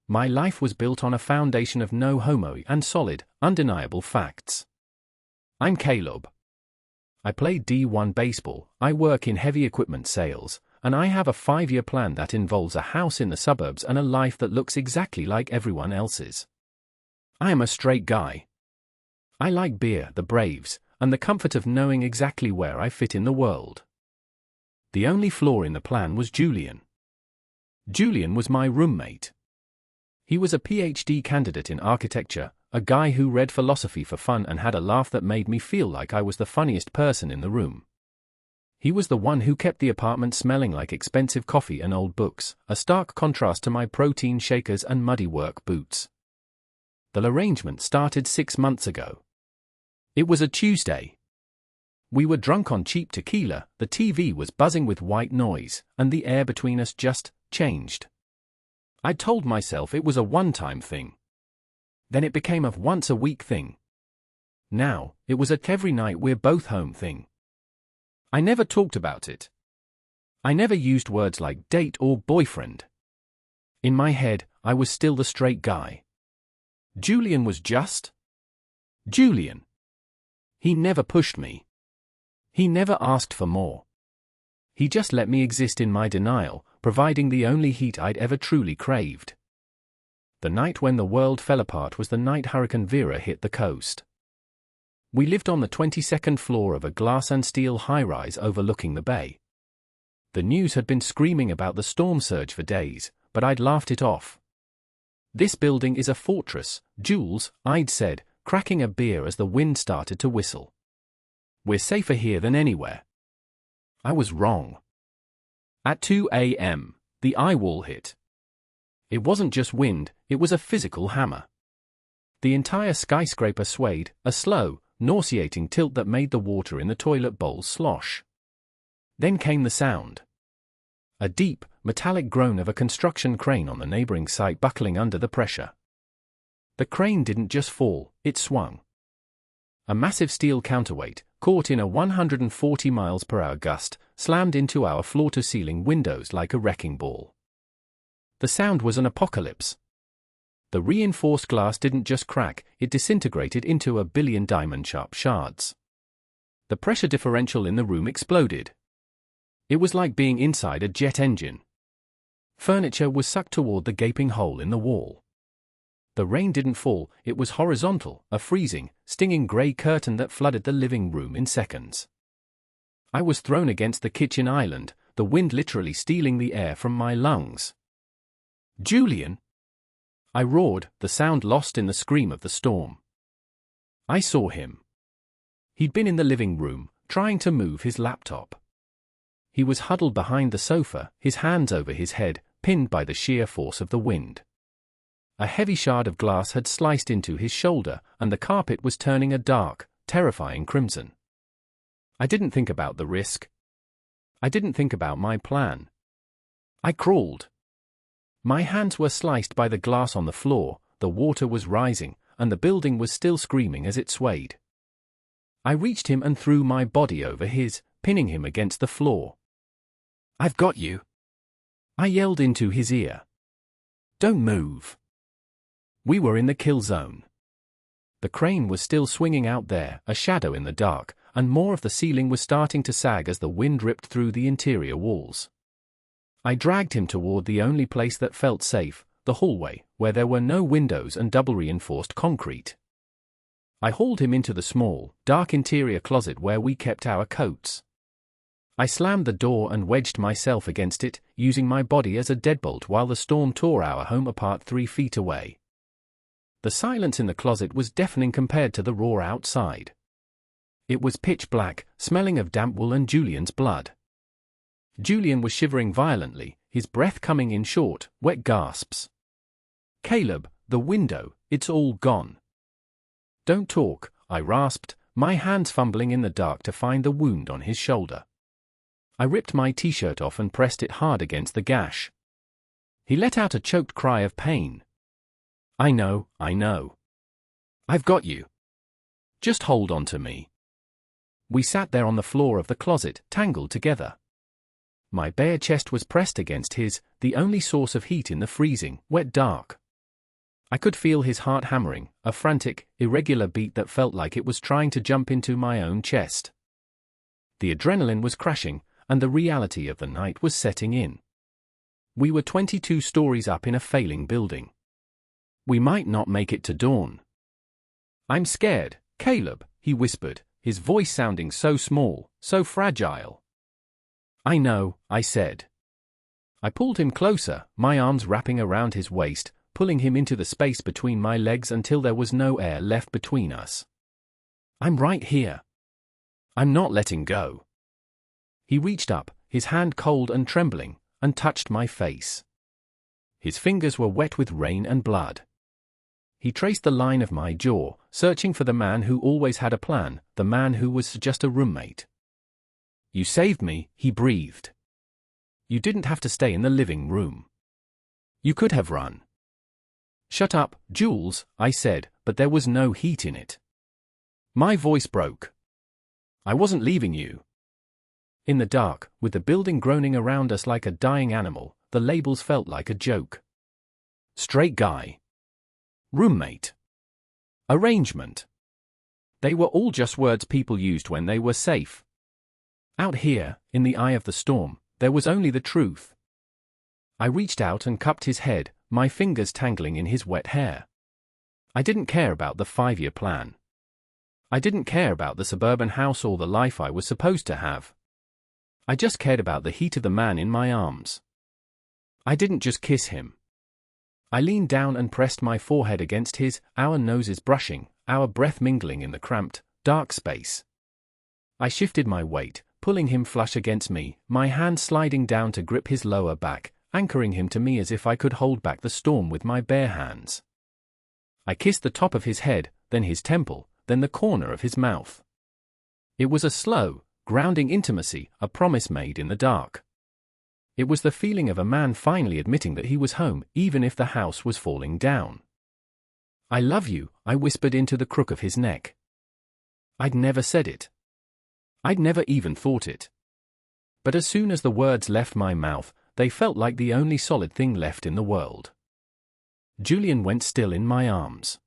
My life was built on a foundation of no homo and solid, undeniable facts. I'm Caleb. I play D1 baseball, I work in heavy equipment sales, and I have a 5-year plan that involves a house in the suburbs and a life that looks exactly like everyone else's. I am a straight guy. I like beer, the Braves, and the comfort of knowing exactly where I fit in the world. The only flaw in the plan was Julian. Julian was my roommate. He was a PhD candidate in architecture, a guy who read philosophy for fun and had a laugh that made me feel like I was the funniest person in the room. He was the one who kept the apartment smelling like expensive coffee and old books, a stark contrast to my protein shakers and muddy work boots. The arrangement started 6 months ago. It was a Tuesday. We were drunk on cheap tequila, the TV was buzzing with white noise, and the air between us just changed. I told myself it was a one-time thing. Then it became a once-a-week thing. Now, it was a every night we're both home thing. I never talked about it. I never used words like date or boyfriend. In my head, I was still the straight guy. Julian was just Julian. He never pushed me. He never asked for more. He just let me exist in my denial, providing the only heat I'd ever truly craved. The night when the world fell apart was the night Hurricane Vera hit the coast. We lived on the 22nd floor of a glass and steel high-rise overlooking the bay. The news had been screaming about the storm surge for days, but I'd laughed it off. This building is a fortress, Jules, I'd said, cracking a beer as the wind started to whistle. We're safer here than anywhere. I was wrong. At 2 a.m., the eye wall hit. It wasn't just wind, it was a physical hammer. The entire skyscraper swayed, a slow, nauseating tilt that made the water in the toilet bowl slosh. Then came the sound. A deep, metallic groan of a construction crane on the neighboring site buckling under the pressure. The crane didn't just fall, it swung. A massive steel counterweight, caught in a 140 miles per hour gust, slammed into our floor-to-ceiling windows like a wrecking ball. The sound was an apocalypse. The reinforced glass didn't just crack, it disintegrated into a billion diamond-sharp shards. The pressure differential in the room exploded. It was like being inside a jet engine. Furniture was sucked toward the gaping hole in the wall. The rain didn't fall, it was horizontal, a freezing, stinging grey curtain that flooded the living room in seconds. I was thrown against the kitchen island, the wind literally stealing the air from my lungs. Julian! I roared, the sound lost in the scream of the storm. I saw him. He'd been in the living room, trying to move his laptop. He was huddled behind the sofa, his hands over his head, pinned by the sheer force of the wind. A heavy shard of glass had sliced into his shoulder, and the carpet was turning a dark, terrifying crimson. I didn't think about the risk. I didn't think about my plan. I crawled. My hands were sliced by the glass on the floor, the water was rising, and the building was still screaming as it swayed. I reached him and threw my body over his, pinning him against the floor. "I've got you!" I yelled into his ear. "Don't move." We were in the kill zone. The crane was still swinging out there, a shadow in the dark, and more of the ceiling was starting to sag as the wind ripped through the interior walls. I dragged him toward the only place that felt safe, the hallway, where there were no windows and double-reinforced concrete. I hauled him into the small, dark interior closet where we kept our coats. I slammed the door and wedged myself against it, using my body as a deadbolt while the storm tore our home apart 3 feet away. The silence in the closet was deafening compared to the roar outside. It was pitch black, smelling of damp wool and Julian's blood. Julian was shivering violently, his breath coming in short, wet gasps. "Caleb, the window, it's all gone." "Don't talk," I rasped, my hands fumbling in the dark to find the wound on his shoulder. I ripped my t-shirt off and pressed it hard against the gash. He let out a choked cry of pain. I know. I've got you. Just hold on to me." We sat there on the floor of the closet, tangled together. My bare chest was pressed against his, the only source of heat in the freezing, wet dark. I could feel his heart hammering, a frantic, irregular beat that felt like it was trying to jump into my own chest. The adrenaline was crashing, and the reality of the night was setting in. We were 22 stories up in a failing building. We might not make it to dawn. "I'm scared, Caleb," he whispered, his voice sounding so small, so fragile. "I know," I said. I pulled him closer, my arms wrapping around his waist, pulling him into the space between my legs until there was no air left between us. "I'm right here. I'm not letting go." He reached up, his hand cold and trembling, and touched my face. His fingers were wet with rain and blood. He traced the line of my jaw, searching for the man who always had a plan, the man who was just a roommate. "You saved me," he breathed. "You didn't have to stay in the living room. You could have run." "Shut up, Jules," I said, but there was no heat in it. My voice broke. "I wasn't leaving you." In the dark, with the building groaning around us like a dying animal, the labels felt like a joke. Straight guy. Roommate. Arrangement. They were all just words people used when they were safe. Out here, in the eye of the storm, there was only the truth. I reached out and cupped his head, my fingers tangling in his wet hair. I didn't care about the 5-year plan. I didn't care about the suburban house or the life I was supposed to have. I just cared about the heat of the man in my arms. I didn't just kiss him. I leaned down and pressed my forehead against his, our noses brushing, our breath mingling in the cramped, dark space. I shifted my weight, pulling him flush against me, my hand sliding down to grip his lower back, anchoring him to me as if I could hold back the storm with my bare hands. I kissed the top of his head, then his temple, then the corner of his mouth. It was a slow, grounding intimacy, a promise made in the dark. It was the feeling of a man finally admitting that he was home, even if the house was falling down. "I love you," I whispered into the crook of his neck. I'd never said it. I'd never even thought it. But as soon as the words left my mouth, they felt like the only solid thing left in the world. Julian went still in my arms.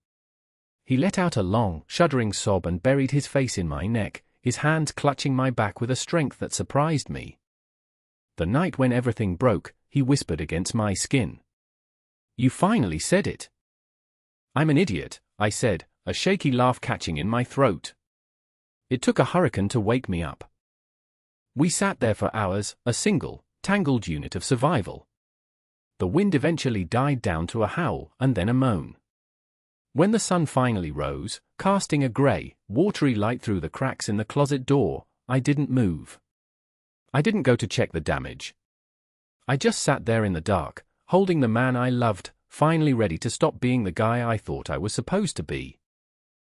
He let out a long, shuddering sob and buried his face in my neck, his hands clutching my back with a strength that surprised me. "The night when everything broke," he whispered against my skin. "You finally said it." "I'm an idiot," I said, a shaky laugh catching in my throat. It took a hurricane to wake me up. We sat there for hours, a single, tangled unit of survival. The wind eventually died down to a howl and then a moan. When the sun finally rose, casting a grey, watery light through the cracks in the closet door, I didn't move. I didn't go to check the damage. I just sat there in the dark, holding the man I loved, finally ready to stop being the guy I thought I was supposed to be.